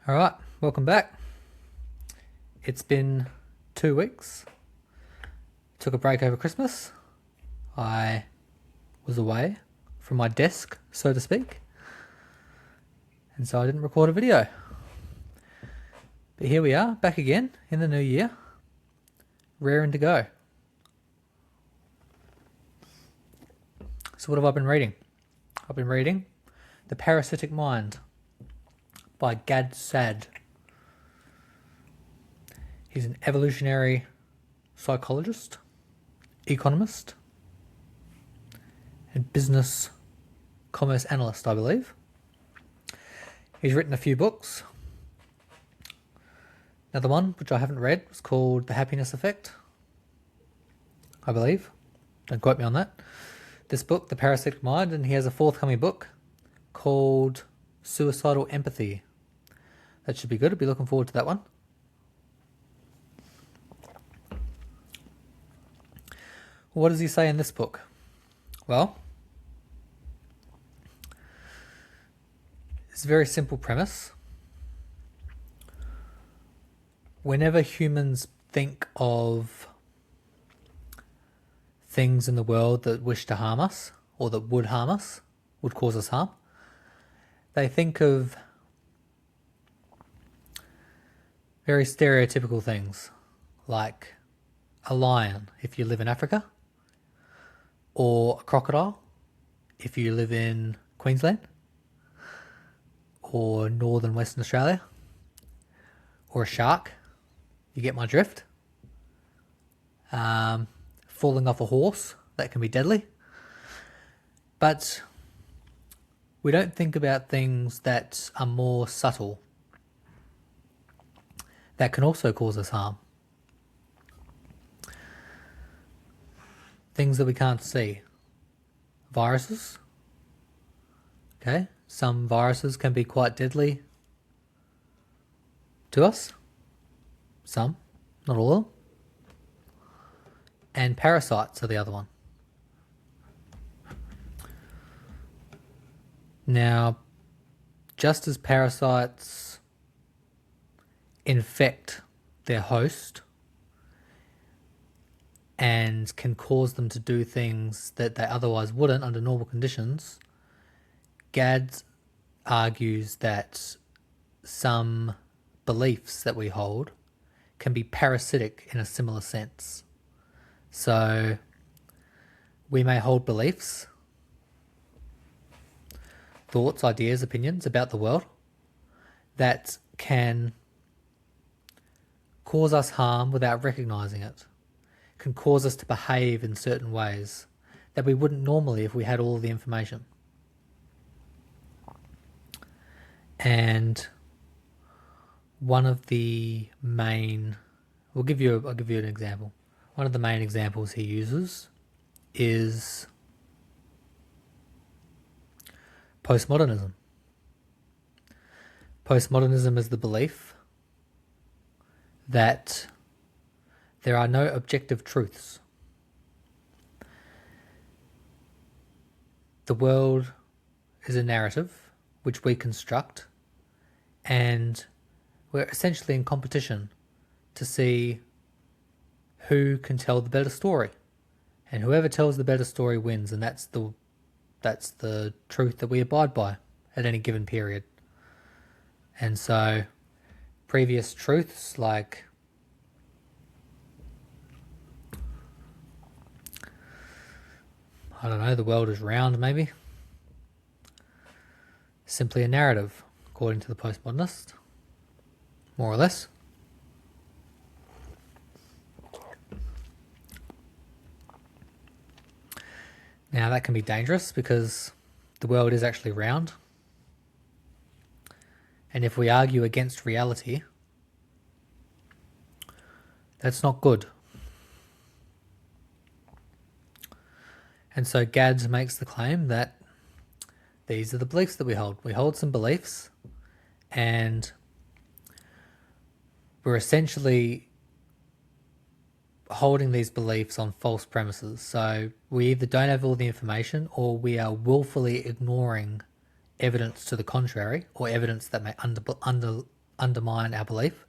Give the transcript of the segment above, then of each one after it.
All right, welcome back. It's been 2 weeks. Took a break over Christmas. I was away from my desk, so to speak, and so I didn't record a video. But here we are, back again in the new year, raring to go. So what have I been reading? I've been reading The Parasitic Mind by Gad Saad. He's an evolutionary psychologist, economist, and business commerce analyst, I believe. He's written a few books. Another one, which I haven't read, was called The Happiness Effect, I believe. Don't quote me on that. This book, The Parasitic Mind, and he has a forthcoming book called Suicidal Empathy. That should be good. I'll be looking forward to that one. What does he say in this book? Well, it's a very simple premise. Whenever humans think of things in the world that wish to harm us, or that would harm us, would cause us harm, they think of very stereotypical things, like a lion if you live in Africa, or a crocodile if you live in Queensland, or northern Western Australia, or a shark. You get my drift. Falling off a horse, that can be deadly. But we don't think about things that are more subtle, that can also cause us harm. Things that we can't see. Viruses. Okay, some viruses can be quite deadly to us. Some, not all of them. And parasites are the other one. Now, just as parasites infect their host and can cause them to do things that they otherwise wouldn't under normal conditions, Gad argues that some beliefs that we hold can be parasitic in a similar sense. So we may hold beliefs, thoughts, ideas, opinions about the world that can cause us harm without recognizing it, can cause us to behave in certain ways that we wouldn't normally if we had all the information. And one of the main, I'll give you an example. One of the main examples he uses is postmodernism. Postmodernism is the belief that there are no objective truths. The world is a narrative which we construct, and we're essentially in competition to see who can tell the better story. And whoever tells the better story wins, and that's the truth that we abide by at any given period. And so previous truths like the world is round, maybe, simply a narrative, according to the postmodernist, more or less. Now that can be dangerous because the world is actually round. And if we argue against reality, that's not good. And so Gad makes the claim that these are the beliefs that we hold. We hold some beliefs, and we're essentially holding these beliefs on false premises. So we either don't have all the information, or we are willfully ignoring evidence to the contrary, or evidence that may undermine our belief.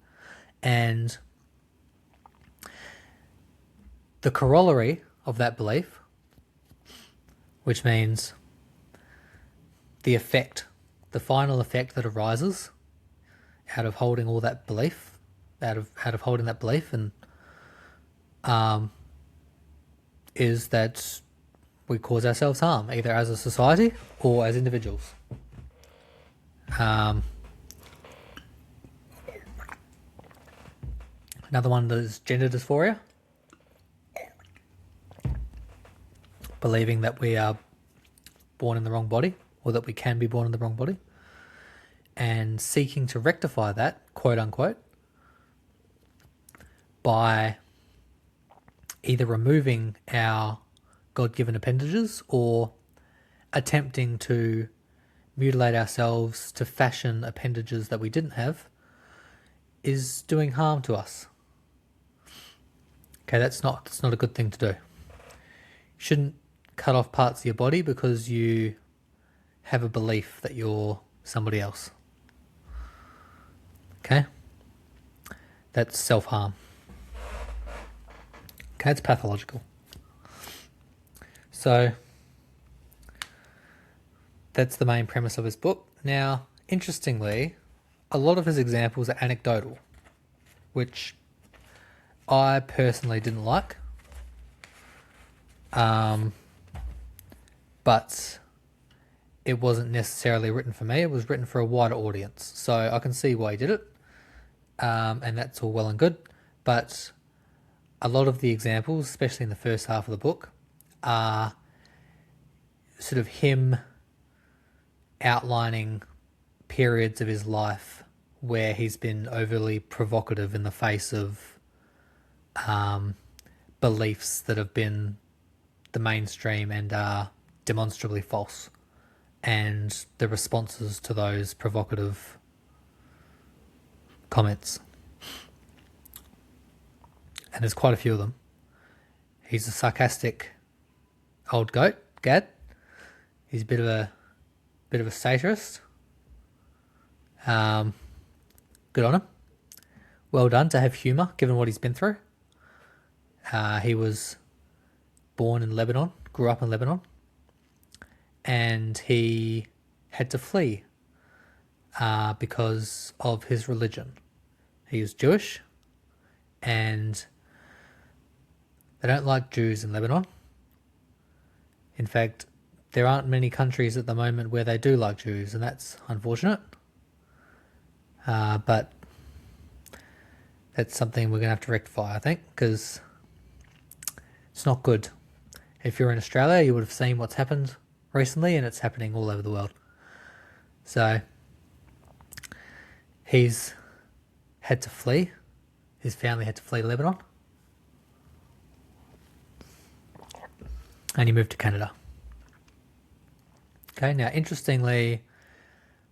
And the corollary of that belief, which means the effect, the final effect that arises out of holding all that belief, out of holding that belief, and is that we cause ourselves harm, either as a society or as individuals. Another one is gender dysphoria, believing that we are born in the wrong body, or that we can be born in the wrong body, and seeking to rectify that, quote unquote, by either removing our God-given appendages or attempting to mutilate ourselves to fashion appendages that we didn't have, is doing harm to us. Okay, that's not a good thing to do. You shouldn't cut off parts of your body because you have a belief that you're somebody else. Okay? That's self-harm. Okay, it's pathological. So, that's the main premise of his book. Now, interestingly, a lot of his examples are anecdotal, which I personally didn't like. But it wasn't necessarily written for me. It was written for a wider audience. So I can see why he did it. And that's all well and good. But a lot of the examples, especially in the first half of the book, are sort of him outlining periods of his life where he's been overly provocative in the face of beliefs that have been the mainstream and are demonstrably false, and the responses to those provocative comments. And there's quite a few of them. He's a sarcastic old goat, Gad. He's a bit of a satirist. Good on him. Well done to have humour, given what he's been through. He was born in Lebanon, grew up in Lebanon, and he had to flee because of his religion. He was Jewish, and they don't like Jews in Lebanon. In fact, there aren't many countries at the moment where they do like Jews, and that's unfortunate. But that's something we're going to have to rectify, I think, because it's not good. If you're in Australia, you would have seen what's happened recently, and it's happening all over the world. So he's had to flee. His family had to flee Lebanon. And he moved to Canada. Okay, now interestingly,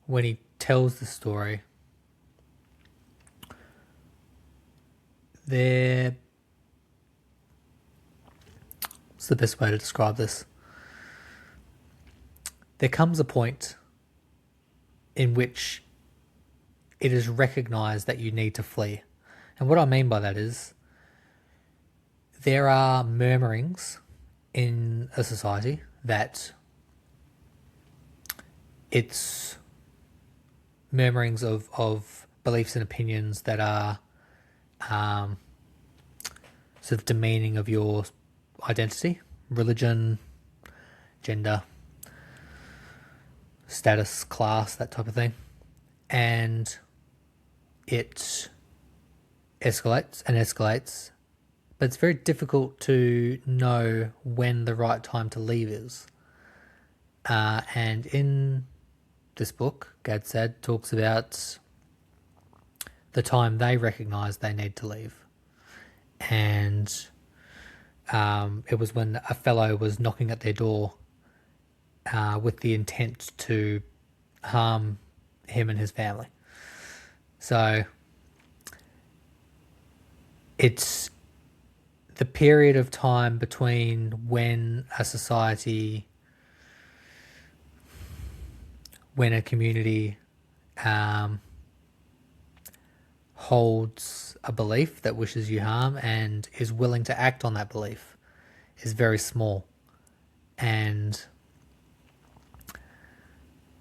when he tells the story, what's the best way to describe this? There comes a point in which it is recognised that you need to flee. And what I mean by that is there are murmurings in a society that it's murmurings of beliefs and opinions that are sort of demeaning of your identity, religion, gender, status, class, that type of thing. And it escalates and escalates, but it's very difficult to know when the right time to leave is. And in this book, Gad Saad talks about the time they recognise they need to leave. And it was when a fellow was knocking at their door with the intent to harm him and his family. So it's the period of time between when a society, when a community holds a belief that wishes you harm and is willing to act on that belief is very small. And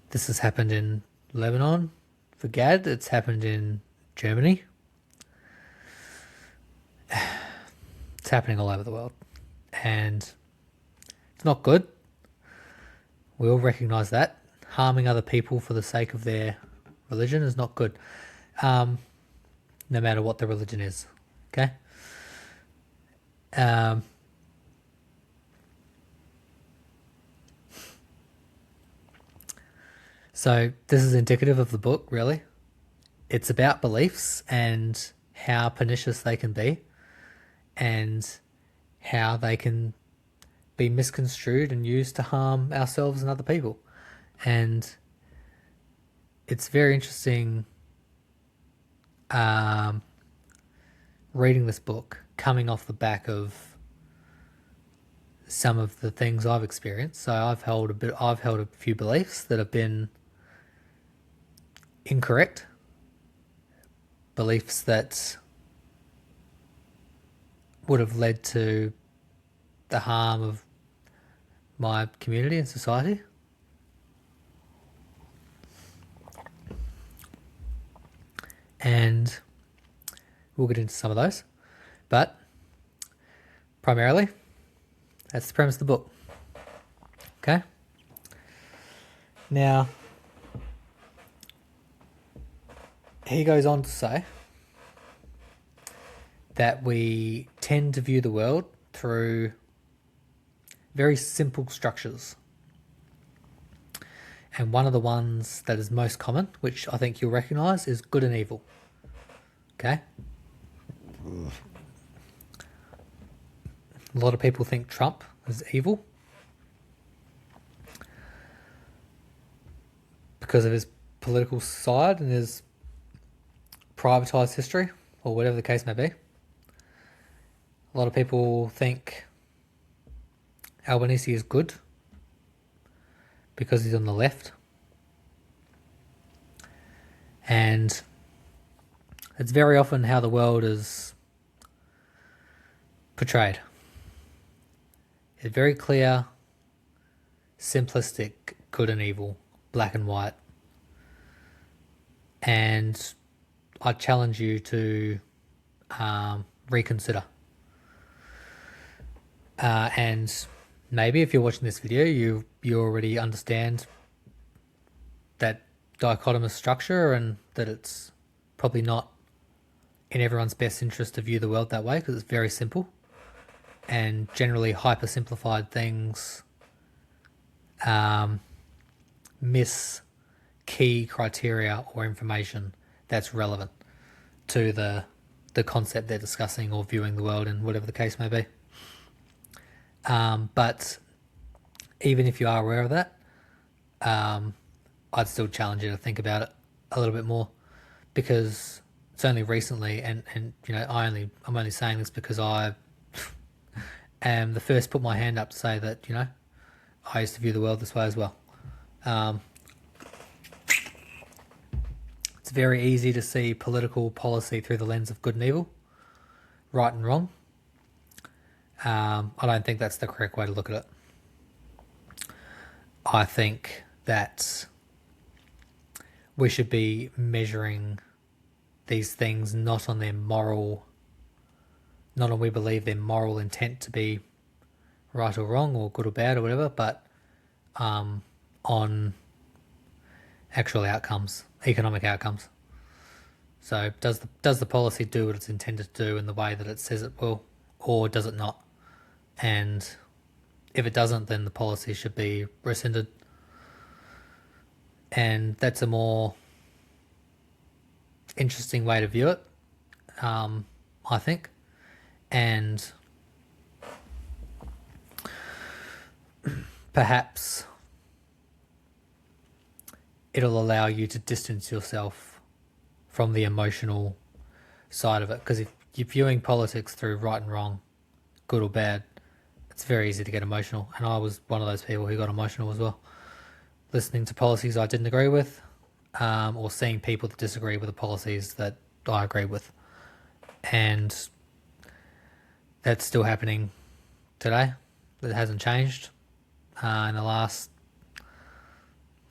this has happened in Lebanon for Gad. It's happened in Germany. It's happening all over the world. And it's not good. We all recognise that. Harming other people for the sake of their religion is not good. No matter what the religion is. Okay? So this is indicative of the book, really. It's about beliefs and how pernicious they can be and how they can be misconstrued and used to harm ourselves and other people. And it's very interesting reading this book, coming off the back of some of the things I've experienced. So I've held a few beliefs that have been incorrect, beliefs that would have led to the harm of my community and society. And we'll get into some of those. But primarily, that's the premise of the book. Okay? Now, he goes on to say that we tend to view the world through very simple structures. And one of the ones that is most common, which I think you'll recognise, is good and evil. Okay? A lot of people think Trump is evil because of his political side and his privatised history, or whatever the case may be. A lot of people think Albanese is good because he's on the left. And it's very often how the world is portrayed. It's very clear, simplistic, good and evil, black and white. And I challenge you to reconsider. And maybe if you're watching this video, you already understand that dichotomous structure and that it's probably not in everyone's best interest to view the world that way because it's very simple. And generally hyper-simplified things miss key criteria or information that's relevant to the concept they're discussing or viewing the world in, whatever the case may be. But even if you are aware of that, I'd still challenge you to think about it a little bit more, because it's only recently, and you know, I'm only saying this because I am the first to put my hand up to say that, you know, I used to view the world this way as well. It's very easy to see political policy through the lens of good and evil, right and wrong. I don't think that's the correct way to look at it. I think that we should be measuring these things not on their moral, not on we believe their moral intent to be right or wrong or good or bad or whatever, but on actual outcomes, economic outcomes. So does the policy do what it's intended to do in the way that it says it will, or does it not? And if it doesn't, then the policy should be rescinded. And that's a more interesting way to view it, I think. And perhaps it'll allow you to distance yourself from the emotional side of it. Because if you're viewing politics through right and wrong, good or bad, it's very easy to get emotional. And I was one of those people who got emotional as well, listening to policies I didn't agree with, or seeing people that disagree with the policies that I agree with. And that's still happening today. It hasn't changed in the last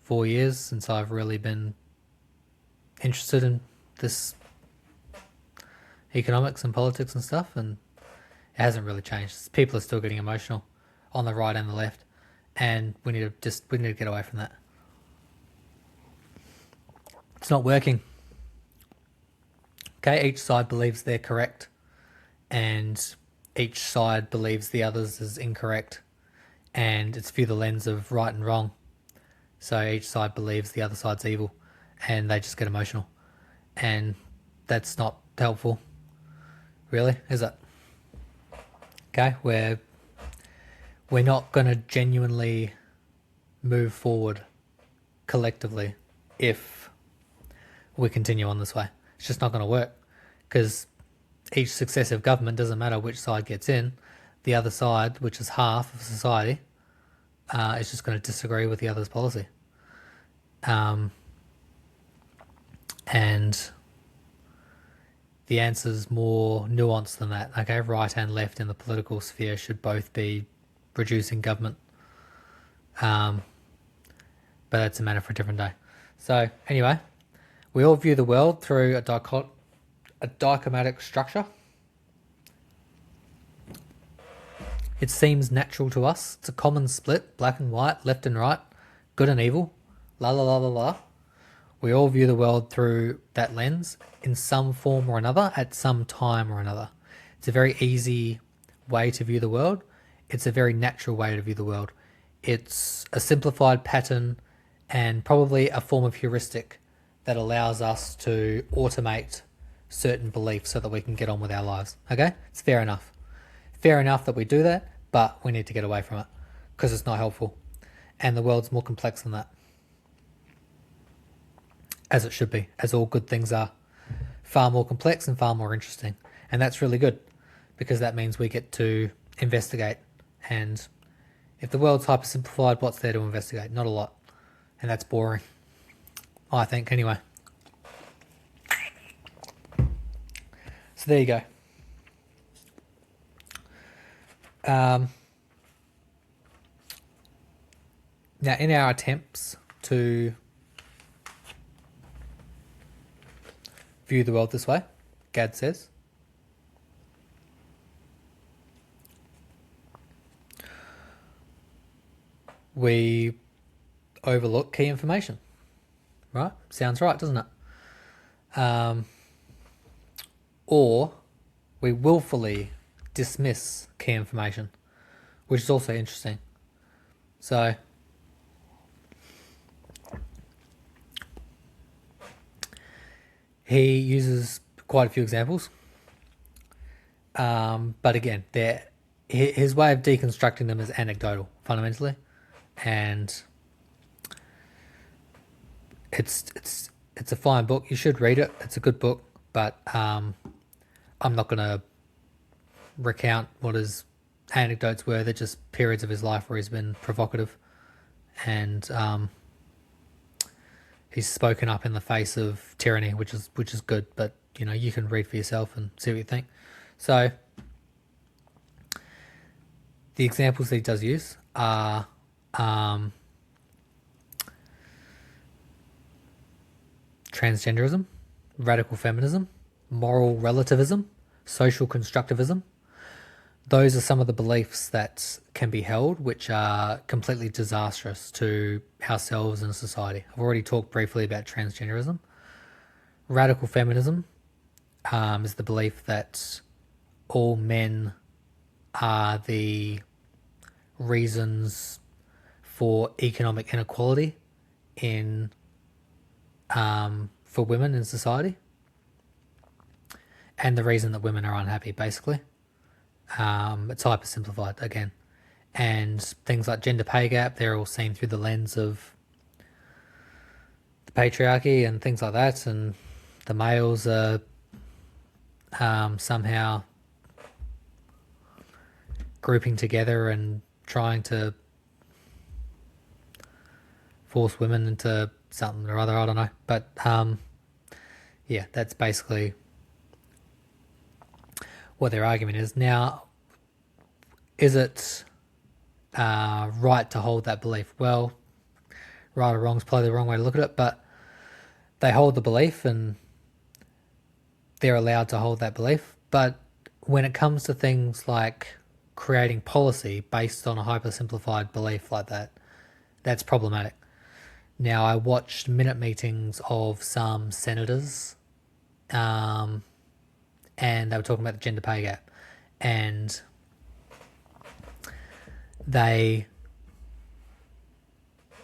4 years since I've really been interested in this economics and politics and stuff, and it hasn't really changed. People are still getting emotional on the right and the left, and we need to get away from that. It's not working. Okay, each side believes they're correct, and each side believes the others is incorrect, and it's through the lens of right and wrong. So each side believes the other side's evil, and they just get emotional, and that's not helpful, really, is it? Okay, we're not going to genuinely move forward collectively if we continue on this way. It's just not going to work, because each successive government, doesn't matter which side gets in, the other side, which is half of society, is just going to disagree with the other's policy. And the answer's more nuanced than that. Okay, right and left in the political sphere should both be reducing government. But that's a matter for a different day. So anyway, we all view the world through a dichotomic structure. It seems natural to us. It's a common split, black and white, left and right, good and evil, la la la la la. We all view the world through that lens in some form or another at some time or another. It's a very easy way to view the world. It's a very natural way to view the world. It's a simplified pattern and probably a form of heuristic that allows us to automate certain beliefs so that we can get on with our lives. Okay? It's fair enough. Fair enough that we do that, but we need to get away from it because it's not helpful. And the world's more complex than that. As it should be, as all good things are. Far more complex and far more interesting. And that's really good, because that means we get to investigate. And if the world's hypersimplified, what's there to investigate? Not a lot. And that's boring, I think, anyway. So there you go. Now, in our attempts to view the world this way, Gad says, we overlook key information. Right? Sounds right, doesn't it? Or we willfully dismiss key information, which is also interesting. So he uses quite a few examples, but again, his way of deconstructing them is anecdotal, fundamentally, and it's a fine book. You should read it. It's a good book, but I'm not going to recount what his anecdotes were. They're just periods of his life where he's been provocative, and he's spoken up in the face of tyranny, which is good. But you can read for yourself and see what you think. So the examples that he does use are transgenderism, radical feminism, moral relativism, social constructivism. Those are some of the beliefs that can be held, which are completely disastrous to ourselves and society. I've already talked briefly about transgenderism. Radical feminism is the belief that all men are the reasons for economic inequality for women in society, and the reason that women are unhappy, basically. It's hypersimplified again, and things like gender pay gap, they're all seen through the lens of the patriarchy and things like that, and the males are somehow grouping together and trying to force women into something or other, I don't know. But Yeah, that's basically what their argument is. Now, is it right to hold that belief? Well, right or wrong is probably the wrong way to look at it, but they hold the belief and they're allowed to hold that belief. But when it comes to things like creating policy based on a hypersimplified belief like that, that's problematic. Now, I watched minute meetings of some senators, and they were talking about the gender pay gap, and they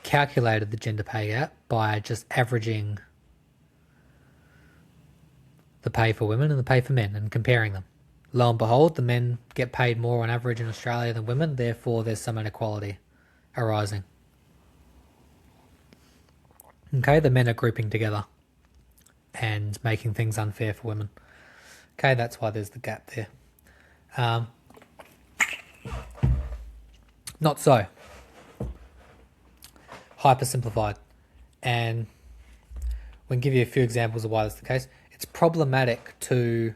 calculated the gender pay gap by just averaging the pay for women and the pay for men and comparing them. Lo and behold, the men get paid more on average in Australia than women, therefore there's some inequality arising. Okay, the men are grouping together and making things unfair for women. Okay, that's why there's the gap there. Not so. Hypersimplified. And we can give you a few examples of why that's the case. It's problematic to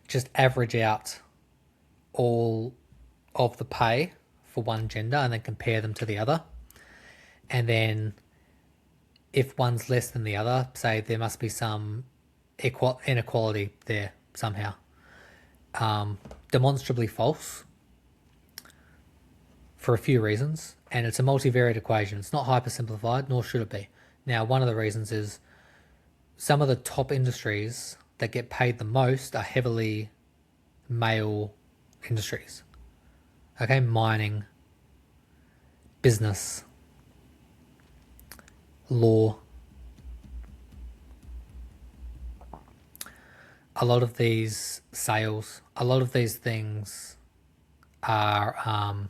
just average out all of the pay for one gender and then compare them to the other. And then if one's less than the other, say there must be some inequality there somehow. Demonstrably false for a few reasons, and it's a multivariate equation. It's not hypersimplified, nor should it be. Now, one of the reasons is some of the top industries that get paid the most are heavily male industries. Okay, mining, business, law. A lot of these sales, a lot of these things are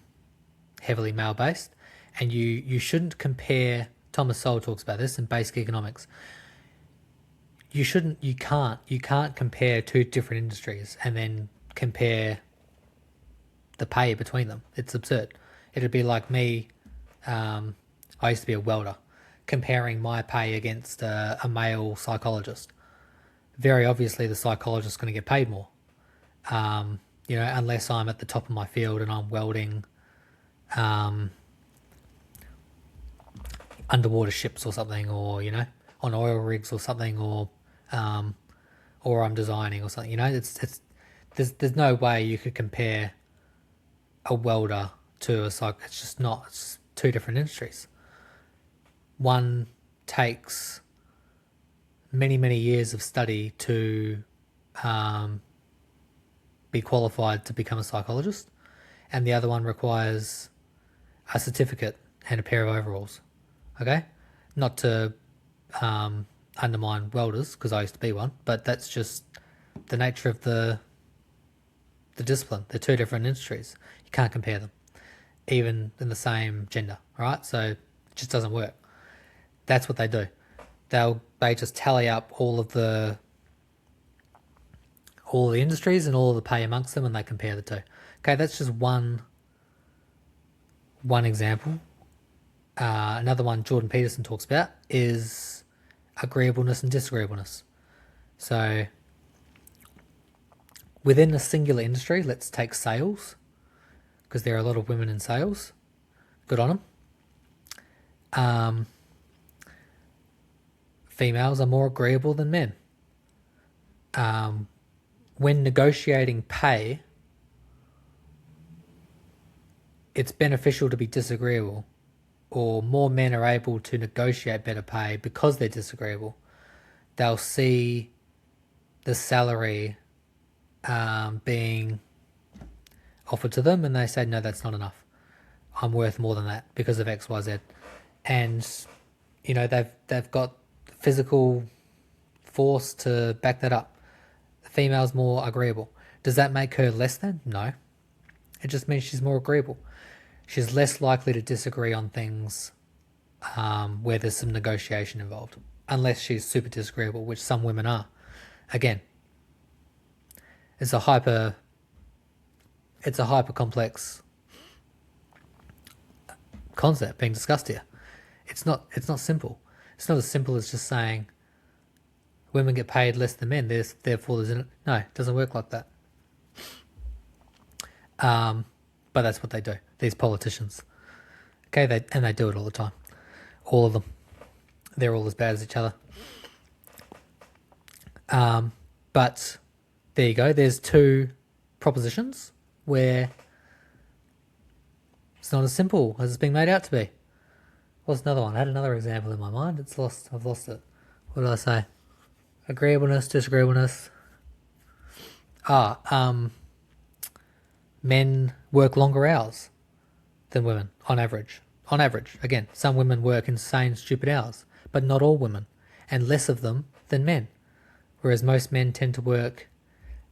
heavily male based, and you shouldn't compare. Thomas Sowell talks about this in Basic Economics. You can't compare two different industries and then compare the pay between them. It's absurd. It'd be like me. I used to be a welder, comparing my pay against a male psychologist. Very obviously, the psychologist is going to get paid more. Unless I'm at the top of my field and I'm welding underwater ships or something, or on oil rigs or something, or I'm designing or something. There's no way you could compare a welder to a psych. It's just not. It's two different industries. One takes many years of study to be qualified to become a psychologist, and the other one requires a certificate and a pair of overalls. Okay, not to undermine welders, because I used to be one, but that's just the nature of the discipline. They're two different industries. You can't compare them, even in the same gender. Right? So it just doesn't work. That's what they do. They just tally up all the industries and all of the pay amongst them, and they compare the two. Okay, that's just one example. Another one Jordan Peterson talks about is agreeableness and disagreeableness. So within a singular industry, let's take sales, because there are a lot of women in sales. Good on them. Females are more agreeable than men. When negotiating pay, it's beneficial to be disagreeable, or more men are able to negotiate better pay because they're disagreeable. They'll see the salary being offered to them, and they say, no, that's not enough. I'm worth more than that because of X, Y, Z. And, they've got physical force to back that up. The female's more agreeable. Does that make her less than? No. It just means she's more agreeable. She's less likely to disagree on things where there's some negotiation involved, unless she's super disagreeable, which some women are. Again, it's a hyper complex concept being discussed here. It's not simple. It's not as simple as just saying, women get paid less than men. Therefore, no, it doesn't work like that. But that's what they do. These politicians, okay, they do it all the time. All of them. They're all as bad as each other. But there you go. There's two propositions where it's not as simple as it's being made out to be. What's another one? I had another example in my mind. It's lost. I've lost it. What did I say? Agreeableness, disagreeableness. Men work longer hours than women on average. On average, again, some women work insane, stupid hours, but not all women, and less of them than men. Whereas most men tend to work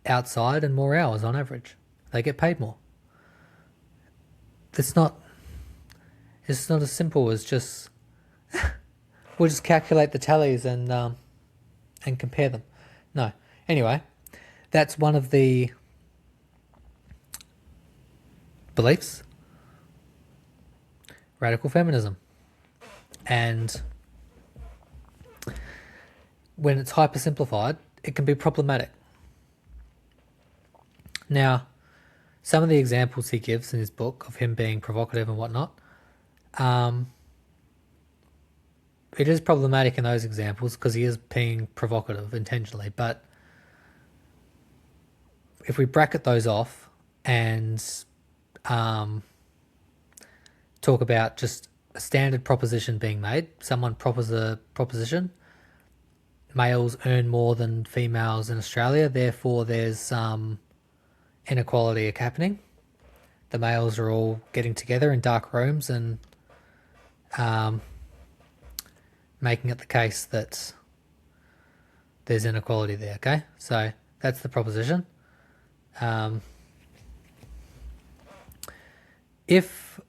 outside and more hours on average. They get paid more. It's not as simple as just we'll just calculate the tallies and compare them. No. Anyway, that's one of the beliefs. Radical feminism. And when it's hypersimplified, it can be problematic. Now, some of the examples he gives in his book of him being provocative and whatnot, it is problematic in those examples because he is being provocative intentionally. But if we bracket those off and talk about just a standard proposition being made, someone proposes a proposition, males earn more than females in Australia, therefore there's inequality happening. The males are all getting together in dark rooms and making it the case that there's inequality there, okay? So that's the proposition. If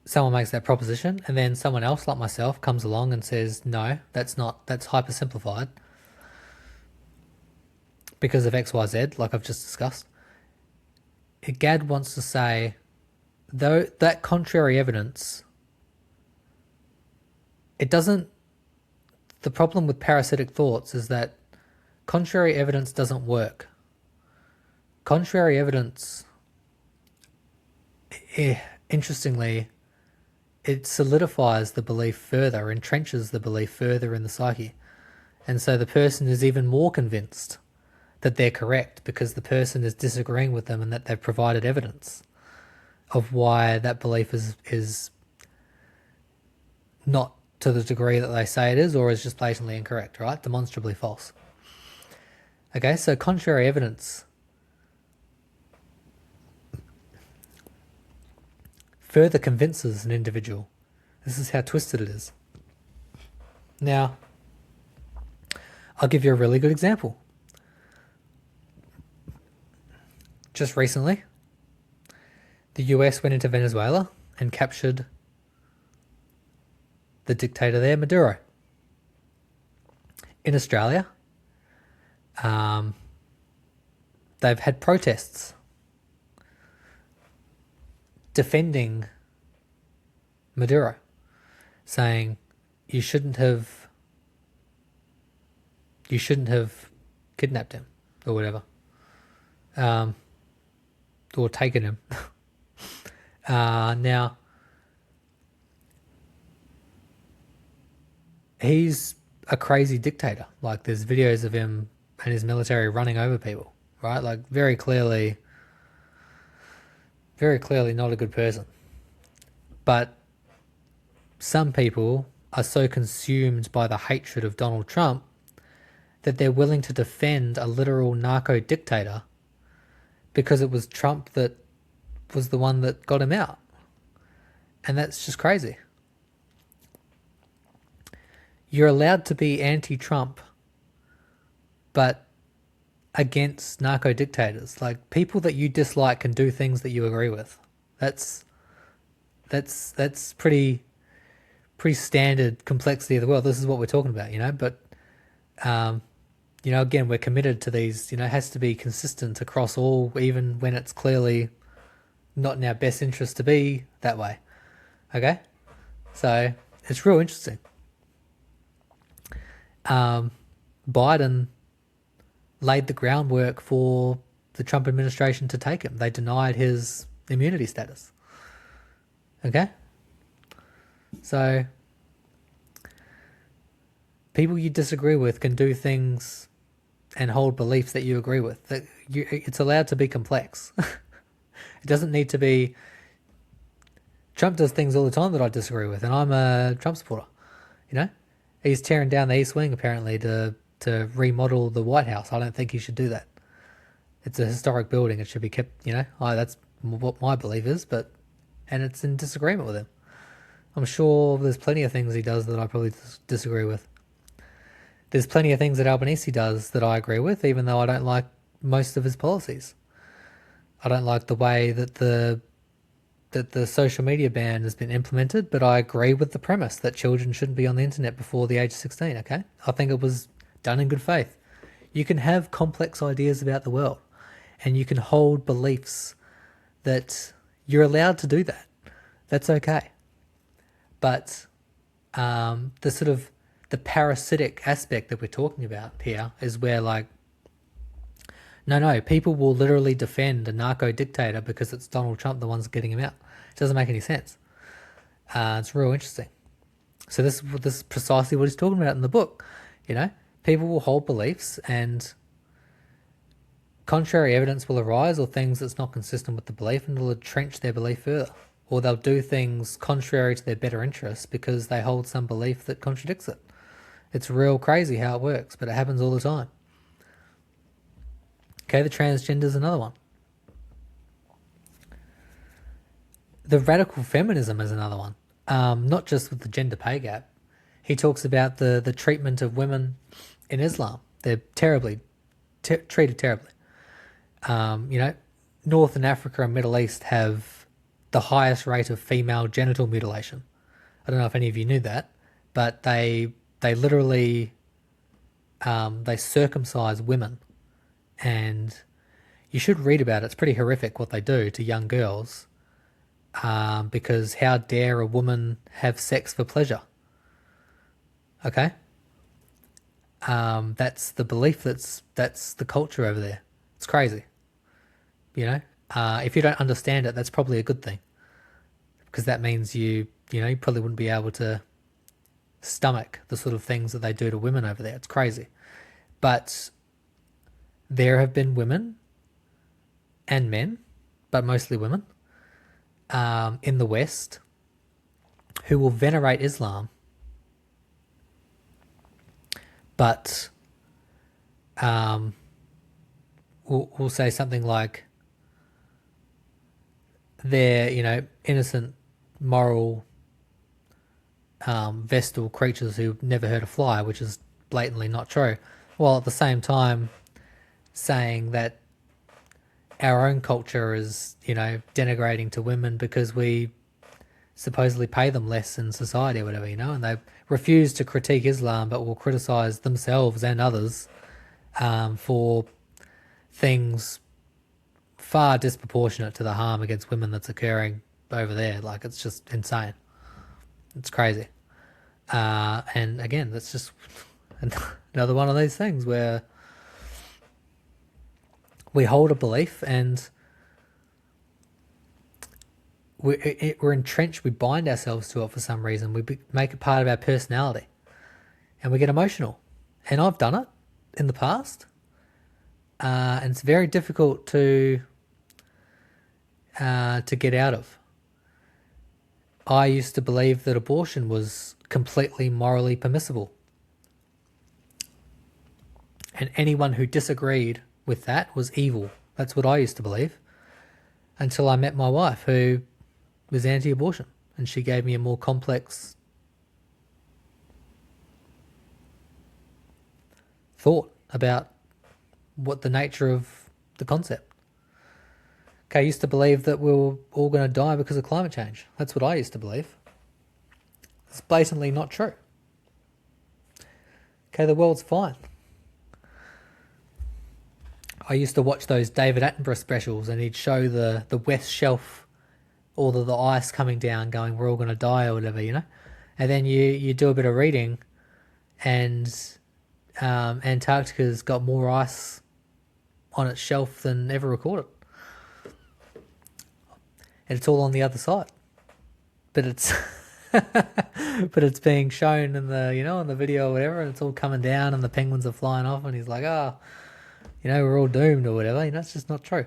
someone makes that proposition and then someone else like myself comes along and says, no, that's hypersimplified because of XYZ, like I've just discussed, Gad wants to say, though that contrary evidence, the problem with parasitic thoughts is that contrary evidence doesn't work. Contrary evidence, interestingly, it solidifies the belief further, entrenches the belief further in the psyche. And so the person is even more convinced that they're correct because the person is disagreeing with them and that they've provided evidence of why that belief is not to the degree that they say it is or is just blatantly incorrect, right? Demonstrably false. Okay, so contrary evidence further convinces an individual. This is how twisted it is. Now, I'll give you a really good example. Just recently, the US went into Venezuela and captured the dictator there, Maduro. In Australia, they've had protests defending Maduro, saying you shouldn't have kidnapped him or whatever, or taken him. Now, he's a crazy dictator. Like, there's videos of him and his military running over people, right? Like, very clearly not a good person. But some people are so consumed by the hatred of Donald Trump that they're willing to defend a literal narco dictator because it was Trump that was the one that got him out. And that's just crazy. You're allowed to be anti-Trump, but against narco dictators. Like, people that you dislike can do things that you agree with. That's pretty standard complexity of the world. This is what we're talking about, but again, we're committed to these, it has to be consistent across all, even when it's clearly not in our best interest to be that way. Okay? So it's real interesting. Biden laid the groundwork for the Trump administration to take him. They denied his immunity status. Okay? So, people you disagree with can do things and hold beliefs that you agree with. It's allowed to be complex. It doesn't need to be... Trump does things all the time that I disagree with, and I'm a Trump supporter. You know? He's tearing down the East Wing, apparently, to remodel the White House. I don't think he should do that. It's a historic building. It should be kept, that's what my belief is, and it's in disagreement with him. I'm sure there's plenty of things he does that I probably disagree with. There's plenty of things that Albanese does that I agree with, even though I don't like most of his policies. I don't like the way that the social media ban has been implemented, but I agree with the premise that children shouldn't be on the internet before the age of 16, okay? I think it was done in good faith. You can have complex ideas about the world, and you can hold beliefs that you're allowed to do that. That's okay. But the parasitic aspect that we're talking about here is where, like, no, people will literally defend a narco dictator because it's Donald Trump the one's getting him out. It doesn't make any sense. It's real interesting. So this is precisely what he's talking about in the book. People will hold beliefs, and contrary evidence will arise, or things that's not consistent with the belief, and it'll entrench their belief further. Or they'll do things contrary to their better interests because they hold some belief that contradicts it. It's real crazy how it works, but it happens all the time. Okay, the transgender's another one. The radical feminism is another one. Not just with the gender pay gap. He talks about the treatment of women in Islam. They're treated terribly. Northern Africa and Middle East have the highest rate of female genital mutilation. I don't know if any of you knew that, but they literally they circumcise women, and you should read about it. It's pretty horrific what they do to young girls, because how dare a woman have sex for pleasure? Okay, that's the belief. That's the culture over there. It's crazy. If you don't understand it, that's probably a good thing, because that means you probably wouldn't be able to stomach the sort of things that they do to women over there. It's crazy. But there have been women and men, but mostly women, in the West who will venerate Islam, but we'll say something like they're, innocent, moral, vestal creatures who never hurt a fly, which is blatantly not true, while at the same time saying that our own culture is, denigrating to women because we supposedly pay them less in society or whatever, and they refuse to critique Islam but will criticize themselves and others for things far disproportionate to the harm against women that's occurring over there. Like, it's just insane. It's crazy. And again, that's just another one of these things where we hold a belief and we're entrenched, we bind ourselves to it for some reason. We make it part of our personality, and we get emotional. And I've done it in the past, and it's very difficult to get out of. I used to believe that abortion was completely morally permissible, and anyone who disagreed with that was evil. That's what I used to believe, until I met my wife, who was anti-abortion, and she gave me a more complex thought about what the nature of the concept. Okay, I used to believe that we were all going to die because of climate change. That's what I used to believe. It's blatantly not true. Okay, the world's fine. I used to watch those David Attenborough specials, and he'd show the west shelf, all of the ice coming down, going, we're all going to die or whatever, And then you do a bit of reading, and Antarctica's got more ice on its shelf than ever recorded. And it's all on the other side. But it's but it's being shown in the, in the video or whatever, and it's all coming down and the penguins are flying off, and he's like, we're all doomed or whatever. It's just not true.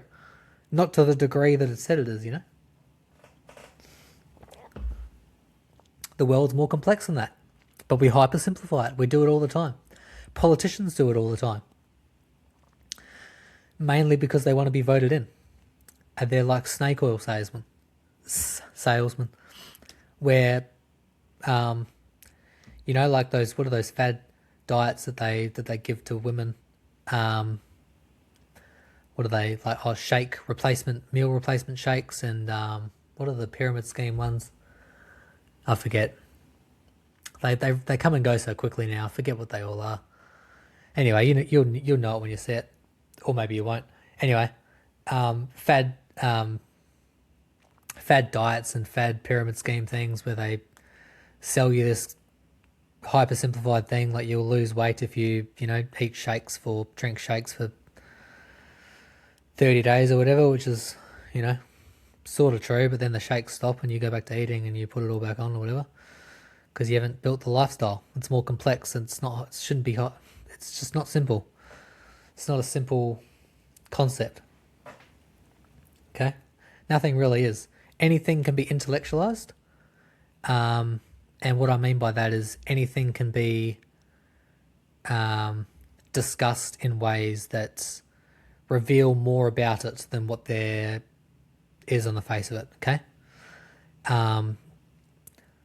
Not to the degree that it said it is, The world's more complex than that. But we hypersimplify it. We do it all the time. Politicians do it all the time. Mainly because they want to be voted in. And they're like snake oil salesmen. Where, like those, what are those fad diets that they give to women? What are they, like, meal replacement shakes, and what are the pyramid scheme ones? I forget. They come and go so quickly now. I forget what they all are. Anyway, you'll know it when you see it, or maybe you won't. Anyway, fad diets and fad pyramid scheme things where they sell you this hyper simplified thing, like you'll lose weight if you drink shakes for 30 days or whatever, which is sort of true. But then the shakes stop and you go back to eating and you put it all back on or whatever, because you haven't built the lifestyle. It's more complex. It shouldn't be hot. It's just not simple. It's not a simple concept. Okay? Nothing really is. Anything can be intellectualized. And what I mean by that is anything can be discussed in ways that reveal more about it than what there is on the face of it. Okay?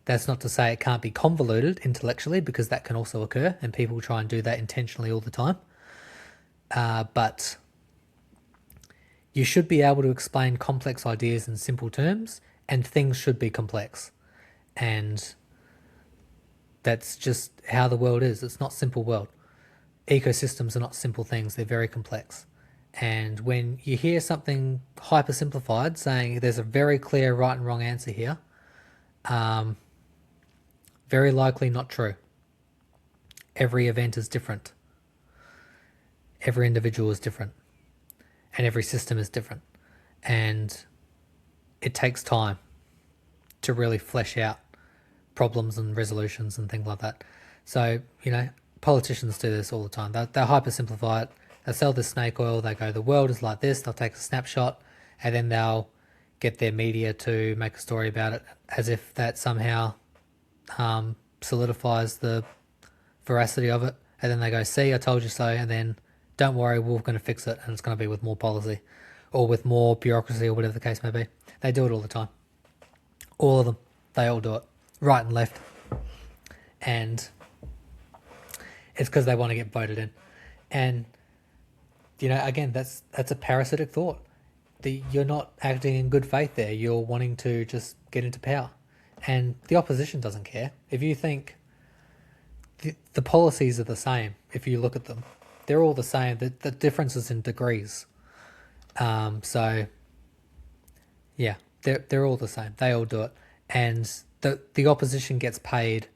That's not to say it can't be convoluted intellectually, because that can also occur, and people try and do that intentionally all the time. But you should be able to explain complex ideas in simple terms, and things should be complex. And that's just how the world is. It's not a simple world. Ecosystems are not simple things. They're very complex. And when you hear something hyper simplified, saying there's a very clear right and wrong answer here, very likely not true. Every event is different. Every individual is different. And every system is different. And it takes time to really flesh out problems and resolutions and things like that. So, politicians do this all the time. They hypersimplify it. They sell this snake oil. They go, the world is like this. They'll take a snapshot, and then they'll get their media to make a story about it, as if that somehow solidifies the veracity of it. And then they go, see, I told you so. And then, don't worry, we're going to fix it, and it's going to be with more policy or with more bureaucracy or whatever the case may be. They do it all the time. All of them. They all do it. Right and left. And it's because they want to get voted in. And, again, that's a parasitic thought. You're not acting in good faith there. You're wanting to just get into power. And the opposition doesn't care. If you think the policies are the same, if you look at them, they're all the same. The difference is in degrees. So, yeah, they're all the same. They all do it. And the opposition gets paid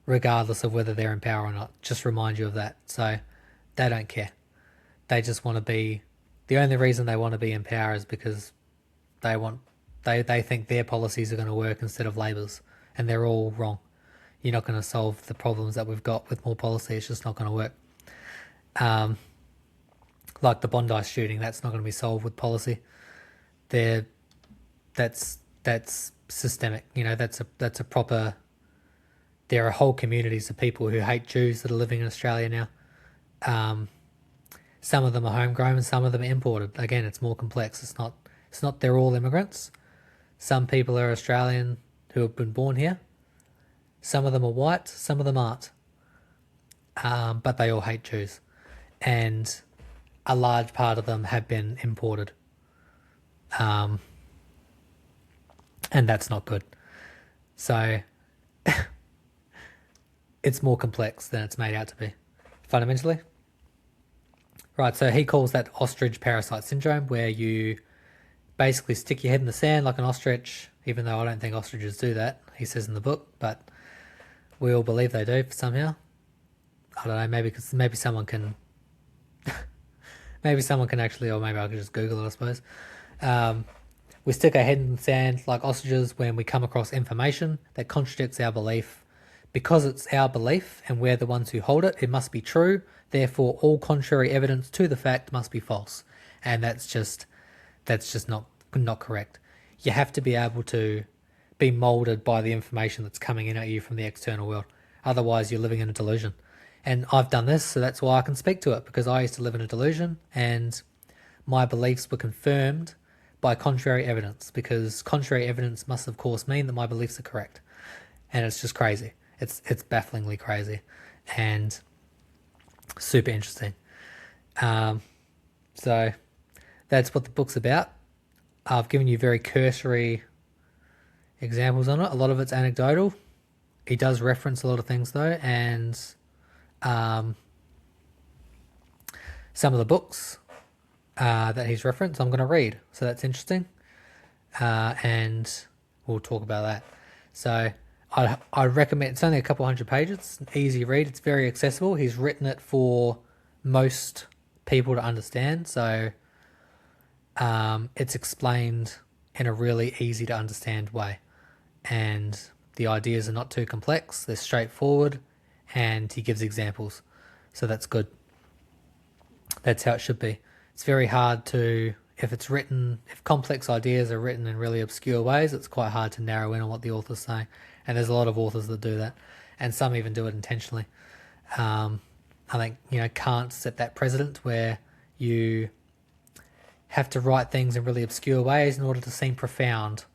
regardless of whether they're in power or not. Just remind you of that. So they don't care. They just want to be... The only reason they want to be in power is because they think their policies are going to work instead of Labor's. And they're all wrong. You're not going to solve the problems that we've got with more policy. It's just not going to work. Like the Bondi shooting, that's not going to be solved with policy. That's systemic. That's a proper... There are whole communities of people who hate Jews that are living in Australia now. Some of them are homegrown and some of them are imported. Again, it's more complex. It's not they're all immigrants. Some people are Australian who have been born here. Some of them are white, some of them aren't. But they all hate Jews. And a large part of them have been imported. And that's not good. So it's more complex than it's made out to be, fundamentally. Right, so he calls that ostrich parasite syndrome, where you basically stick your head in the sand like an ostrich, even though I don't think ostriches do that, he says in the book, but we all believe they do somehow. I don't know, maybe someone can, maybe someone can actually, or maybe I could just Google it, I suppose. Um, we stick our head in the sand like ostriches when we come across information that contradicts our belief. Because it's our belief and we're the ones who hold it, it must be true. Therefore, all contrary evidence to the fact must be false. And that's just not correct. You have to be able to be molded by the information that's coming in at you from the external world. Otherwise, you're living in a delusion. And I've done this, so that's why I can speak to it, because I used to live in a delusion and my beliefs were confirmed by contrary evidence, because contrary evidence must, of course, mean that my beliefs are correct. And it's just crazy. It's bafflingly crazy and super interesting. So that's what the book's about. I've given you very cursory examples on it. A lot of it's anecdotal. He does reference a lot of things though, and some of the books that he's referenced I'm going to read. So that's interesting, and we'll talk about that. So I recommend, it's only a couple hundred pages, it's an easy read, it's very accessible. He's written it for most people to understand, so it's explained in a really easy to understand way, and the ideas are not too complex, they're straightforward, and he gives examples, so that's good. That's how it should be. It's very hard to, if complex ideas are written in really obscure ways, it's quite hard to narrow in on what the author's saying. And there's a lot of authors that do that, and some even do it intentionally. I think, Kant set that precedent where you have to write things in really obscure ways in order to seem profound,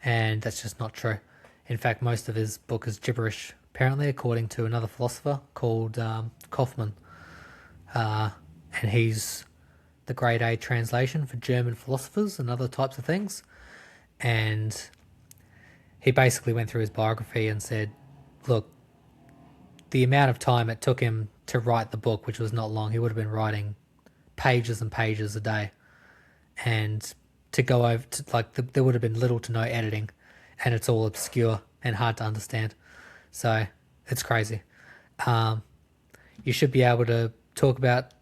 and that's just not true. In fact, most of his book is gibberish, apparently, according to another philosopher called Kaufmann. And he's the grade A translation for German philosophers and other types of things. And he basically went through his biography and said, look, the amount of time it took him to write the book, which was not long, he would have been writing pages and pages a day. And to go over to, there would have been little to no editing, and it's all obscure and hard to understand. So it's crazy. You should be able to talk about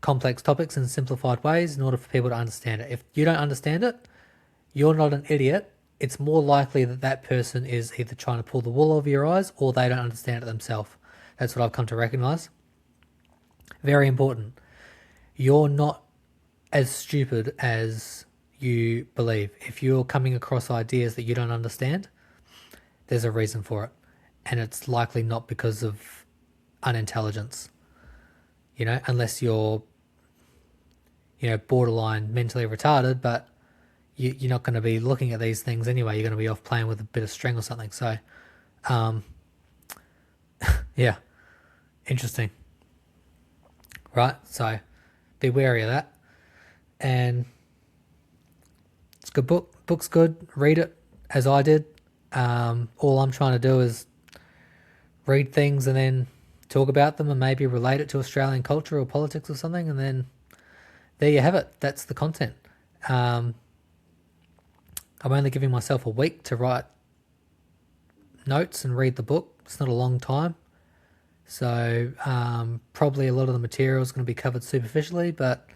complex topics in simplified ways in order for people to understand it. If you don't understand it, you're not an idiot. It's more likely that that person is either trying to pull the wool over your eyes or they don't understand it themselves. That's what I've come to recognize. Very important. You're not as stupid as you believe. If you're coming across ideas that you don't understand, there's a reason for it. And it's likely not because of unintelligence. Unless you're, borderline mentally retarded, but you're not going to be looking at these things anyway. You're going to be off playing with a bit of string or something. So, yeah, interesting. Right, so be wary of that. And it's a good book. Book's good. Read it as I did. All I'm trying to do is read things and then talk about them and maybe relate it to Australian culture or politics or something, and then there you have it. That's the content. I'm only giving myself a week to write notes and read the book. It's not a long time. So probably a lot of the material is going to be covered superficially, but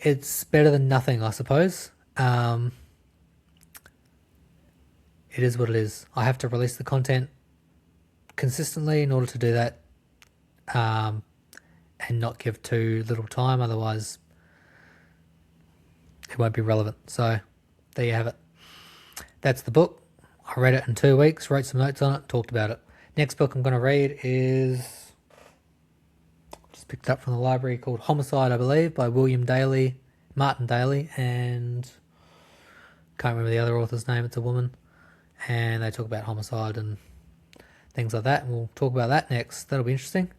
it's better than nothing, I suppose. It is what it is. I have to release the content consistently in order to do that, and not give too little time, otherwise it won't be relevant. So there you have it. That's the book. I read it in 2 weeks, wrote some notes on it, talked about it. Next book I'm going to read is, just picked it up from the library, called Homicide, I believe, by Martin Daly, and can't remember the other author's name. It's a woman, and they talk about homicide and things like that, and we'll talk about that next. That'll be interesting.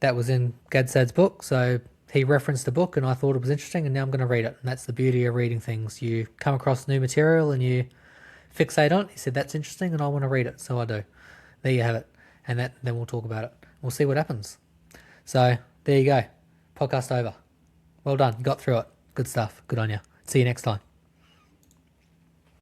That was in Gad Saad's book, so he referenced the book and I thought it was interesting, and now I'm going to read it. And that's the beauty of reading things. You come across new material and you fixate on it. He said, that's interesting and I want to read it, so I do. There you have it. And then we'll talk about it. We'll see what happens. So there you go. Podcast over. Well done. You got through it. Good stuff. Good on you. See you next time.